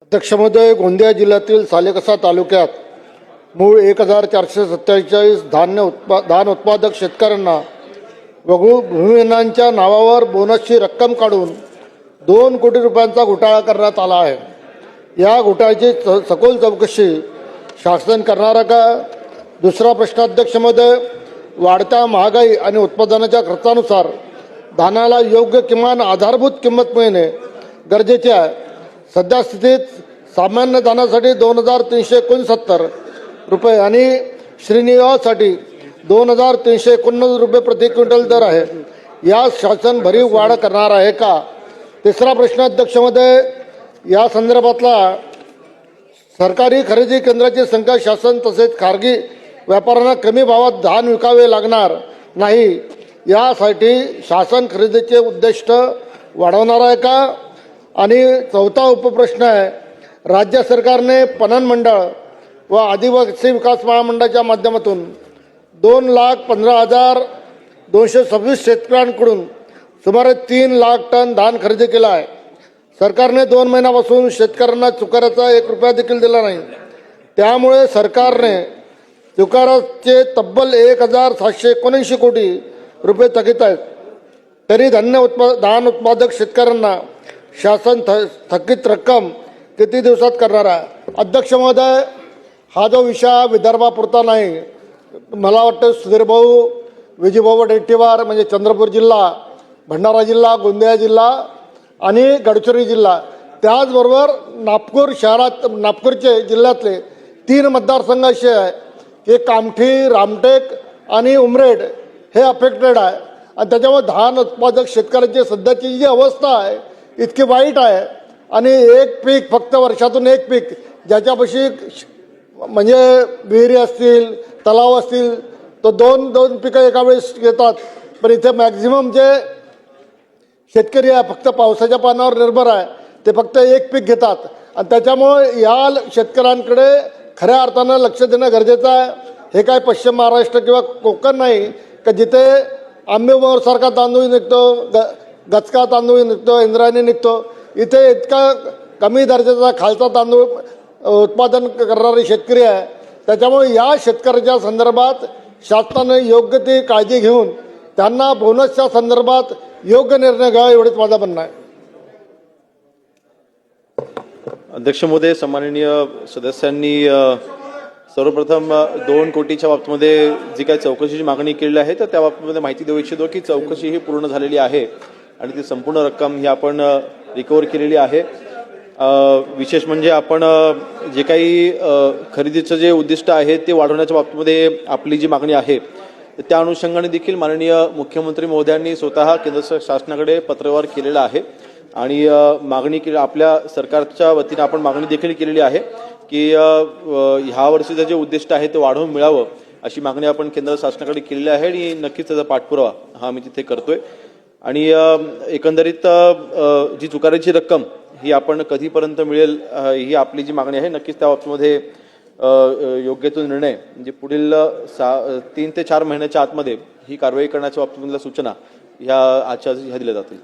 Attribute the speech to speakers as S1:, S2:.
S1: अध्यक्ष महोदय, गोंदिया जिल्ह्यातील सालेकसा तालुक्यात मूळ 1447 धान उत्पादक शेतकऱ्यांना भूमिहीनांच्या नावावर बोनसची रक्कम काढून 2 कोटी रुपयांचा घोटाळा करण्यात आला आहे। या घोटाळ्याची सखोल चौकशी शासन करणार का? दुसरा प्रश्न, अध्यक्ष महोदय, वाढत्या महागाई आणि उत्पादनाच्या खर्चानुसार धानाला योग्य किमान आधारभूत किंमत मिळणे गरजेचे आहे। सध्या स्थितीत सामान्य धानासाठी 2369 रुपये आणि श्रीनिवाससाठी 2389 रुपये प्रति क्विंटल दर आहे। यात शासन भरीव वाढ करणार आहे का? तिसरा प्रश्न, अध्यक्ष महोदय, या संदर्भातला सरकारी खरेदी केंद्राची संख्या शासन तसेच खासगी व्यापाऱ्यांना कमी भावात धान विकावे लागणार नाही यासाठी शासन खरेदीचे उद्दिष्ट वाढवणार आहे का? आणि चौथा उपप्रश्न आहे, राज्य सरकारने पणन मंडळ व आदिवासी विकास महामंडळाच्या माध्यमातून 2,15,226 शेतकऱ्यांकडून सुमारे 3 लाख टन धान खरेदी केला आहे। सरकारने 2 महिन्यापासून शेतकऱ्यांना चुकाराचा 1 रुपया देखील दिला नाही। त्यामुळे सरकारने चुकाराचे तब्बल 1,779 कोटी रुपये थकीत आहेत। तरी धान उत्पादक शेतकऱ्यांना शासन थकीत रक्कम किती दिवसात करणार आहे? अध्यक्ष महोदय, हा जो विषय विदर्भापुरता नाही, मला वाटतं सुधीरभाऊ विजयभाऊ वडेट्टीवार म्हणजे चंद्रपूर जिल्हा, भंडारा जिल्हा, गोंदिया जिल्हा आणि गडचिरोली जिल्हा, त्याचबरोबर नागपूर शहरात नागपूरचे जिल्ह्यातले 3 मतदारसंघ असे आहे की कामठी, रामटेक आणि उमरेड हे अफेक्टेड आहे। आणि त्याच्यामुळे धान उत्पादक शेतकऱ्यांची सध्याची जी अवस्था आहे इतकी वाईट आहे। आणि एक पीक, फक्त वर्षातून एक पीक, ज्याच्यापाशी म्हणजे विहिरी असतील, तलाव असतील, तो दोन पिकं एका वेळेस घेतात। पण इथे मॅक्झिमम जे शेतकरी आहे फक्त पावसाच्या पाण्यावर निर्भर आहे, ते फक्त एक पीक घेतात। आणि त्याच्यामुळे या शेतकऱ्यांकडे खऱ्या अर्थानं लक्ष देणं गरजेचं आहे। हे काय पश्चिम महाराष्ट्र किंवा कोकण नाही का जिथे आंबेमोहरसारखा तांदूळ निघतो, गचका तांदूळ निघतो, इंद्रायणी निघतो। इथे इतका कमी दर्जाचा खालचा तांदूळ उत्पादन करणारे शेतकरी आहे। त्याच्यामुळे या शेतकऱ्याच्या संदर्भात शासनाने योग्य ती काळजी घेऊन त्यांना बोनसच्या संदर्भात योग्य निर्णय घ्यावा, एवढेच माझं म्हणणं आहे।
S2: अध्यक्ष महोदय, सन्माननीय सदस्यांनी सर्वप्रथम 2 कोटीच्या बाबतीमध्ये जी काही चौकशीची मागणी केलेली आहे तर त्या बाबतीमध्ये माहिती देऊ इच्छितो की चौकशी ही पूर्ण झालेली आहे आणि ती संपूर्ण रक्कम ही आपण रिकव्हर केलेली आहे। विशेष म्हणजे आपण जे काही खरेदीचं जे उद्दिष्ट आहे ते वाढवण्याच्या बाबतीमध्ये आपली जी मागणी आहे त्या अनुषंगाने देखील माननीय मुख्यमंत्री महोदयांनी स्वतः केंद्र शासनाकडे पत्रव्यवहार केलेला आहे आणि मागणी केली, आपल्या सरकारच्या वतीने आपण मागणी देखील केलेली आहे की ह्या वर्षीचं जे उद्दिष्ट आहे ते वाढवून मिळावं अशी मागणी आपण केंद्र शासनाकडे केलेली आहे आणि नक्कीच त्याचा पाठपुरावा हा आम्ही तिथे करतोय। आणि एकंदरीत जी चुकाराची रक्कम ही आपण कधीपर्यंत मिळेल ही आपली जी मागणी आहे, नक्कीच त्या बाबतीमध्ये योग्य तो निर्णय म्हणजे पुढील 3 ते 4 महिन्याच्या आतमध्ये ही कारवाई करण्याच्या बाबतीमधल्या सूचना ह्या दिल्या जातील।